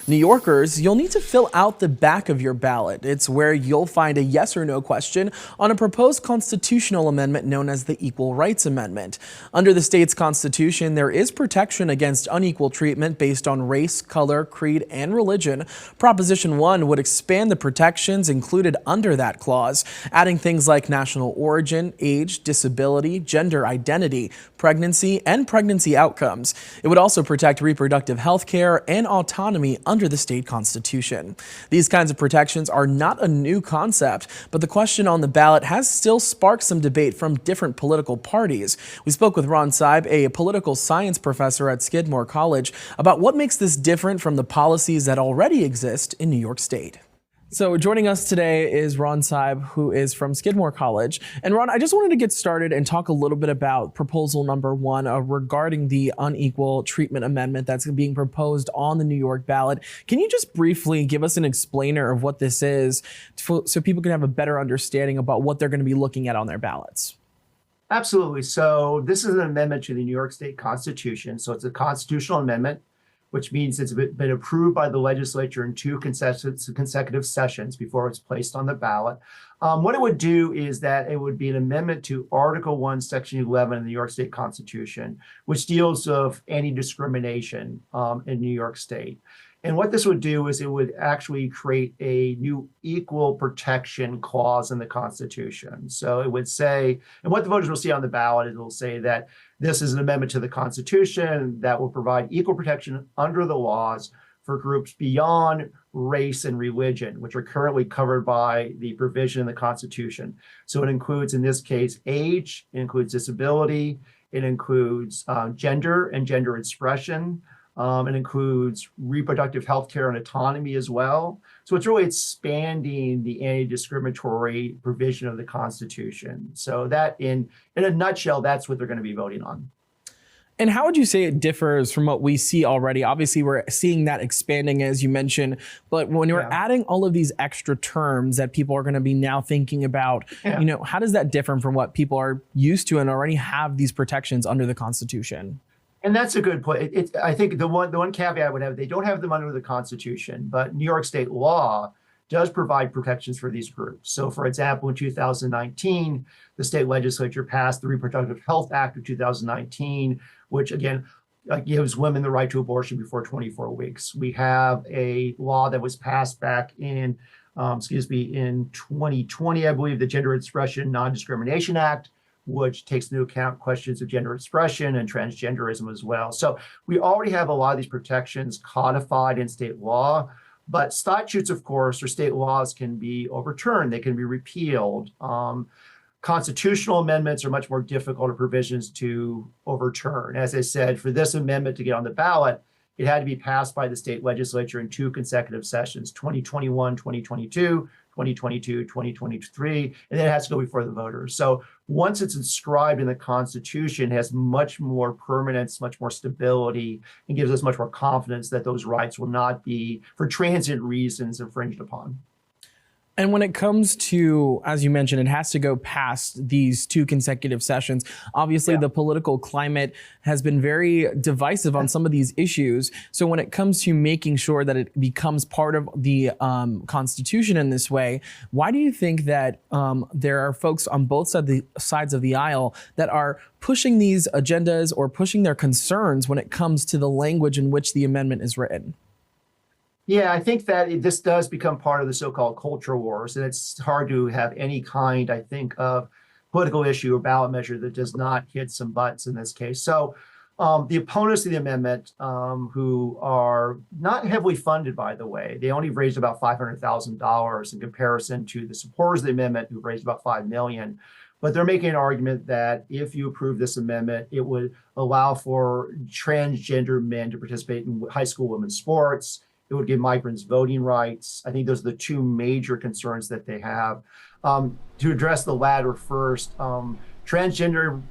New Yorkers, you'll need to fill out the back of your ballot. It's where you'll find a yes or no question on a proposed constitutional amendment known as the Equal Rights Amendment. Under the state's constitution, there is protection against unequal treatment based on race, color, creed, and religion. Proposition 1 would expand the protections included under that clause, adding things like national origin, age, disability, gender identity, pregnancy, and pregnancy outcomes. It would also protect reproductive health care and autonomy under the state constitution. These kinds of protections are not a new concept, but the question on the ballot has still sparked some debate from different political parties. We spoke with Ron Seib, a political science professor at Skidmore College, about what makes this different from the policies that already exist in New York State. So joining us today is Ron Seib, who is from Skidmore College. And Ron, I just wanted to get started and talk a little bit about proposal number 1 regarding the unequal treatment amendment that's being proposed on the New York ballot. Can you just briefly give us an explainer of what this is so people can have a better understanding about what they're going to be looking at on their ballots? Absolutely. So this is an amendment to the New York State Constitution. So it's a constitutional amendment, which means it's been approved by the legislature in 2 consecutive sessions before it's placed on the ballot. What it would do is that it would be an amendment to Article 1, Section 11 of the New York State Constitution, which deals with anti-discrimination in New York State. And what this would do is it would actually create a new equal protection clause in the Constitution. So it would say, and what the voters will see on the ballot is it will say that this is an amendment to the Constitution that will provide equal protection under the laws for groups beyond race and religion, which are currently covered by the provision in the Constitution. So it includes, in this case, age, it includes disability, it includes gender and gender expression. It includes reproductive health care and autonomy as well. So it's really expanding the anti-discriminatory provision of the Constitution. So that, in a nutshell, that's what they're going to be voting on. And how would you say it differs from what we see already? Obviously, we're seeing that expanding, as you mentioned, but when you're adding all of these extra terms that people are going to be now thinking about, how does that differ from what people are used to and already have these protections under the Constitution? And that's a good point. I think the one caveat I would have, they don't have them under the Constitution, but New York state law does provide protections for these groups. So, for example, in 2019, the state legislature passed the Reproductive Health Act of 2019, which again gives women the right to abortion before 24 weeks. We have a law that was passed back in 2020, I believe, the Gender Expression Non-Discrimination Act, which takes into account questions of gender expression and transgenderism as well. So we already have a lot of these protections codified in state law, but statutes, of course, or state laws can be overturned. They can be repealed. Constitutional amendments are much more difficult of provisions to overturn. As I said, for this amendment to get on the ballot, it had to be passed by the state legislature in 2 consecutive sessions, 2021, 2022, 2022, 2023, and then it has to go before the voters. So once it's inscribed in the Constitution, it has much more permanence, much more stability, and gives us much more confidence that those rights will not be, for transient reasons, infringed upon. And when it comes to, as you mentioned, it has to go past these 2 consecutive sessions. Obviously, the political climate has been very divisive on some of these issues. So when it comes to making sure that it becomes part of the Constitution in this way, why do you think that there are folks on both sides of the aisle that are pushing these agendas or pushing their concerns when it comes to the language in which the amendment is written? Yeah, I think that this does become part of the so-called culture wars, and it's hard to have any kind, I think, of political issue or ballot measure that does not hit some butts in this case. So the opponents of the amendment, who are not heavily funded, by the way, they only raised about $500,000 in comparison to the supporters of the amendment, who raised about $5 million. But they're making an argument that if you approve this amendment, it would allow for transgender men to participate in high school women's sports. It would give migrants voting rights. I think those are the 2 major concerns that they have. To address the latter first, transgender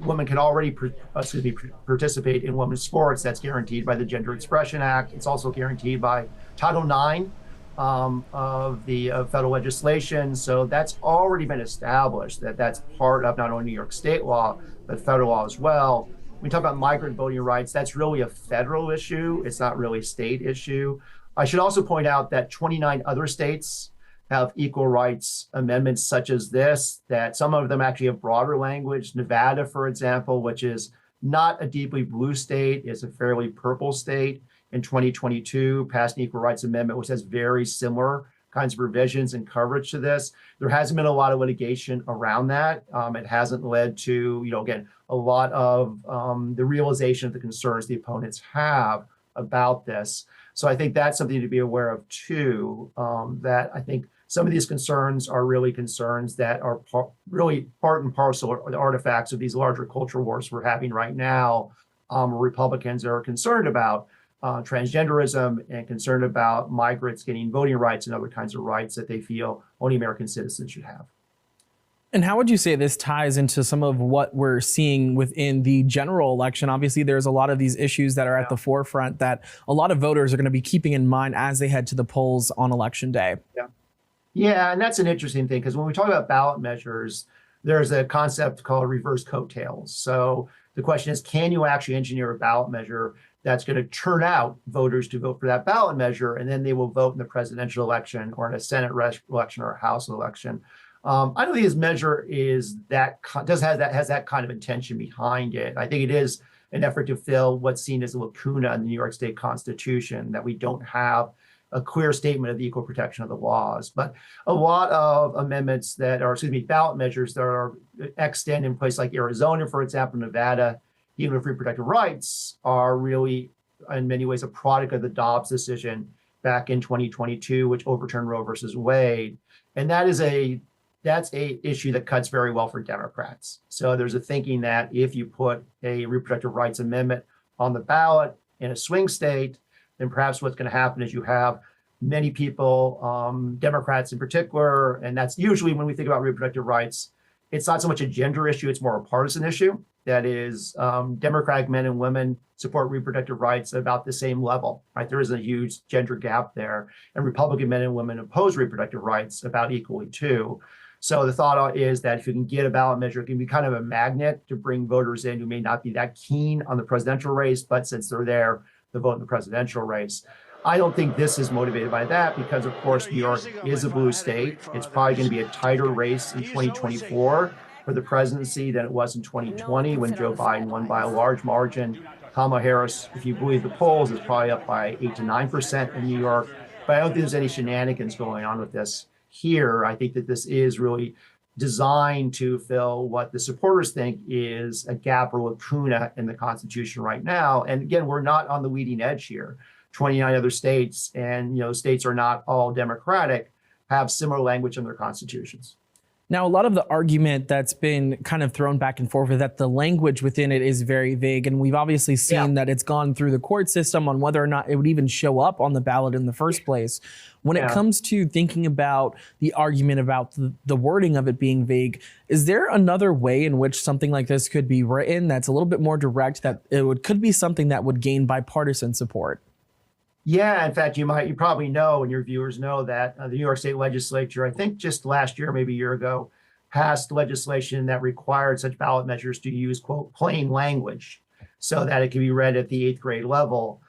women can already participate in women's sports. That's guaranteed by the Gender Expression Act. It's also guaranteed by Title IX of the federal legislation. So that's already been established, that that's part of not only New York state law, but federal law as well. we talk about migrant voting rights, that's really a federal issue. It's not really a state issue. I should also point out that 29 other states have equal rights amendments such as this, that some of them actually have broader language. Nevada, for example, which is not a deeply blue state, is a fairly purple state, in 2022 passed an equal rights amendment, which has very similar kinds of provisions and coverage to this. There hasn't been a lot of litigation around that. It hasn't led to, again, a lot of the realization of the concerns the opponents have about this. So I think that's something to be aware of too, that I think some of these concerns are really concerns that are really part and parcel or the artifacts of these larger culture wars we're having right now. Republicans are concerned about transgenderism and concerned about migrants getting voting rights and other kinds of rights that they feel only American citizens should have. And how would you say this ties into some of what we're seeing within the general election? Obviously, there's a lot of these issues that are at the forefront that a lot of voters are going to be keeping in mind as they head to the polls on election day. Yeah, and that's an interesting thing, because when we talk about ballot measures, there's a concept called reverse coattails. So the question is, can you actually engineer a ballot measure that's going to turn out voters to vote for that ballot measure, and then they will vote in the presidential election or in a Senate election or a House election? I don't think this measure has that kind of intention behind it. I think it is an effort to fill what's seen as a lacuna in the New York State Constitution, that we don't have a clear statement of the equal protection of the laws. But a lot of amendments ballot measures that are extant in places like Arizona, for example, Nevada, even with reproductive rights, are really in many ways a product of the Dobbs decision back in 2022, which overturned Roe versus Wade. And that's a issue that cuts very well for Democrats. So there's a thinking that if you put a reproductive rights amendment on the ballot in a swing state, then perhaps what's going to happen is you have many people, Democrats in particular, and that's usually when we think about reproductive rights, it's not so much a gender issue, it's more a partisan issue. That is, Democratic men and women support reproductive rights at about the same level, right? There is a huge gender gap there, and Republican men and women oppose reproductive rights about equally too. So the thought is that if you can get a ballot measure, it can be kind of a magnet to bring voters in who may not be that keen on the presidential race, but since they're there, they'll vote in the presidential race. I don't think this is motivated by that because, of course, New York is a blue state. It's probably going to be a tighter race in 2024 for the presidency than it was in 2020 when Joe Biden won by a large margin. Kamala Harris, if you believe the polls, is probably up by 8 to 9% in New York. But I don't think there's any shenanigans going on with this here. I think that this is really designed to fill what the supporters think is a gap or lacuna in the Constitution right now. And again, we're not on the leading edge here. 29 other states, and states are not all Democratic, have similar language in their constitutions. Now, a lot of the argument that's been kind of thrown back and forth is that the language within it is very vague. And we've obviously seen that it's gone through the court system on whether or not it would even show up on the ballot in the first place. When it comes to thinking about the argument about the wording of it being vague, is there another way in which something like this could be written that's a little bit more direct, that could be something that would gain bipartisan support? Yeah, in fact, you probably know, and your viewers know, that the New York State Legislature, I think just last year, maybe a year ago, passed legislation that required such ballot measures to use, quote, plain language so that it can be read at the 8th grade level.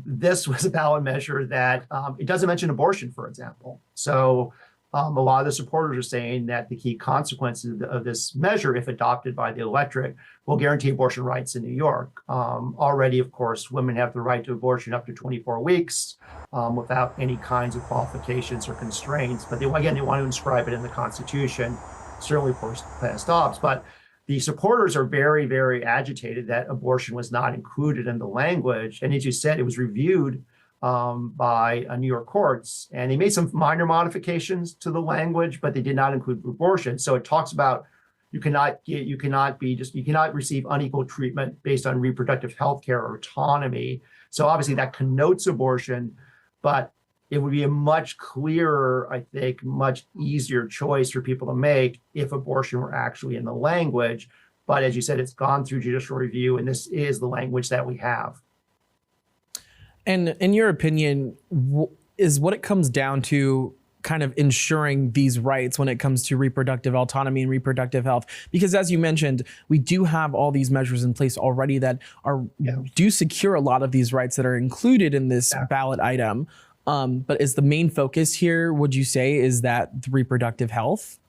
This was a ballot measure that it doesn't mention abortion, for example. So a lot of the supporters are saying that the key consequences of this measure, if adopted by the electorate, will guarantee abortion rights in New York. Already, of course, women have the right to abortion up to 24 weeks without any kinds of qualifications or constraints. But they want to inscribe it in the Constitution, certainly post Dobbs. But the supporters are very, very agitated that abortion was not included in the language. And as you said, it was reviewed by New York courts, and they made some minor modifications to the language, but they did not include abortion. So it talks about you cannot receive unequal treatment based on reproductive health care or autonomy. So obviously that connotes abortion, but it would be a much clearer, I think, much easier choice for people to make if abortion were actually in the language. But as you said, it's gone through judicial review, and this is the language that we have. And in your opinion, is what it comes down to kind of ensuring these rights when it comes to reproductive autonomy and reproductive health? Because as you mentioned, we do have all these measures in place already that are do secure a lot of these rights that are included in this ballot item. But is the main focus here, would you say, is that reproductive health?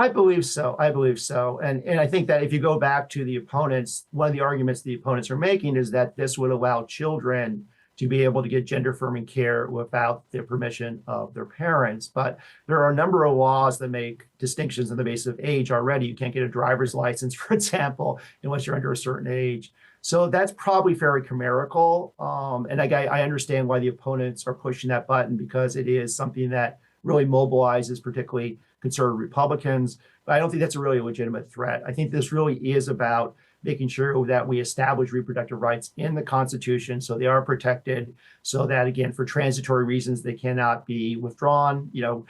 I believe so. I believe so. And I think that if you go back to the opponents, one of the arguments the opponents are making is that this would allow children to be able to get gender affirming care without the permission of their parents. But there are a number of laws that make distinctions on the basis of age already. You can't get a driver's license, for example, unless you're under a certain age. So that's probably very chimerical. And I understand why the opponents are pushing that button, because it is something that really mobilizes particularly conservative Republicans. But I don't think that's a really legitimate threat. I think this really is about making sure that we establish reproductive rights in the Constitution so they are protected, so that, again, for transitory reasons, they cannot be withdrawn. You know,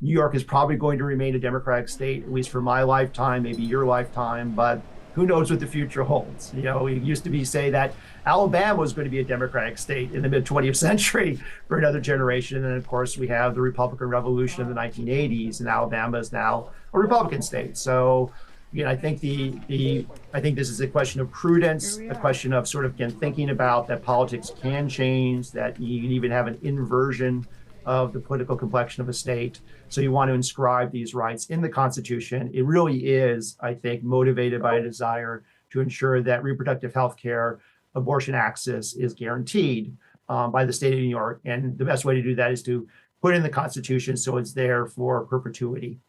New York is probably going to remain a Democratic state, at least for my lifetime, maybe your lifetime, but who knows what the future holds. You know, it used to be say that Alabama was going to be a Democratic state in the mid 20th century for another generation. And then, of course, we have the Republican Revolution of the 1980s, and Alabama is now a Republican state. So, again, I think I think this is a question of prudence, a question of sort of, again, thinking about that politics can change, that you can even have an inversion of the political complexion of a state. So you want to inscribe these rights in the Constitution. It really is, I think, motivated by a desire to ensure that reproductive health care, abortion access is guaranteed by the state of New York. And the best way to do that is to put it in the Constitution so it's there for perpetuity.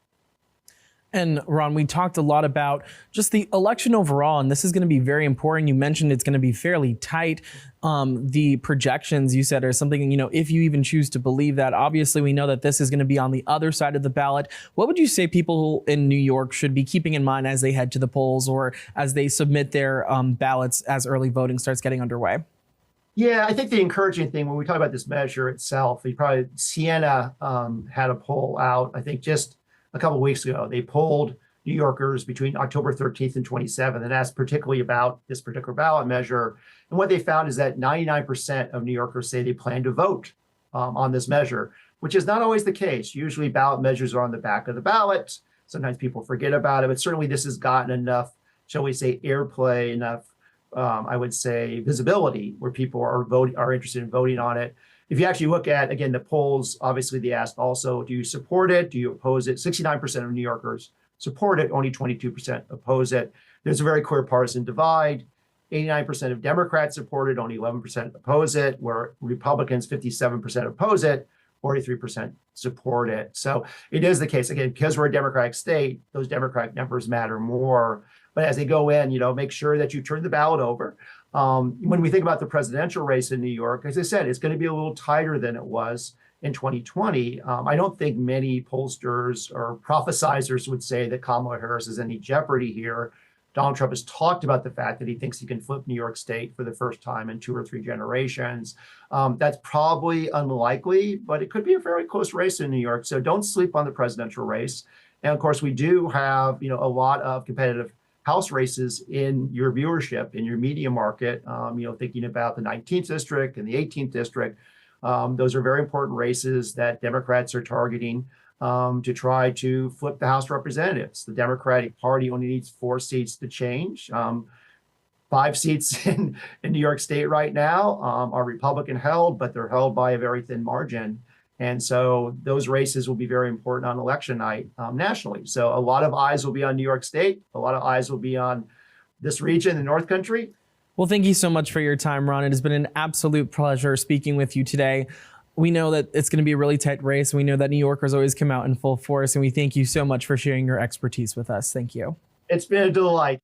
And Ron, we talked a lot about just the election overall, and this is going to be very important. You mentioned it's going to be fairly tight. The projections you said are something, you know, if you even choose to believe that. Obviously, we know that this is going to be on the other side of the ballot. What would you say people in New York should be keeping in mind as they head to the polls or as they submit their ballots as early voting starts getting underway? Yeah, I think the encouraging thing when we talk about this measure itself, Siena had a poll out, I think just a couple of weeks ago. They polled New Yorkers between October 13th and 27th, and asked particularly about this particular ballot measure. And what they found is that 99% of New Yorkers say they plan to vote on this measure, which is not always the case. Usually ballot measures are on the back of the ballot. Sometimes people forget about it, but certainly this has gotten enough, shall we say, airplay, enough, I would say, visibility where people are interested in voting on it. If you actually look at, again, the polls, obviously they asked also, do you support it? Do you oppose it? 69% of New Yorkers support it, only 22% oppose it. There's a very clear partisan divide. 89% of Democrats support it, only 11% oppose it, where Republicans, 57% oppose it, 43% support it. So it is the case, again, because we're a Democratic state, those Democratic numbers matter more. But as they go in, you know, make sure that you turn the ballot over. When we think about the presidential race in New York, as I said, it's going to be a little tighter than it was in 2020. I don't think many pollsters or prophesizers would say that Kamala Harris is any jeopardy here. Donald Trump has talked about the fact that he thinks he can flip New York State for the first time in 2 or 3 generations. That's probably unlikely, but it could be a very close race in New York. So don't sleep on the presidential race. And of course, we do have, you know, a lot of competitive House races in your viewership, in your media market, you know, thinking about the 19th district and the 18th district. Those are very important races that Democrats are targeting to try to flip the House of Representatives. The Democratic Party only needs 4 seats to change. 5 seats in New York State right now are Republican held, but they're held by a very thin margin. And so those races will be very important on election night nationally. So a lot of eyes will be on New York State. A lot of eyes will be on this region, the North Country. Well, thank you so much for your time, Ron. It has been an absolute pleasure speaking with you today. We know that it's going to be a really tight race. We know that New Yorkers always come out in full force, and we thank you so much for sharing your expertise with us. Thank you. It's been a delight.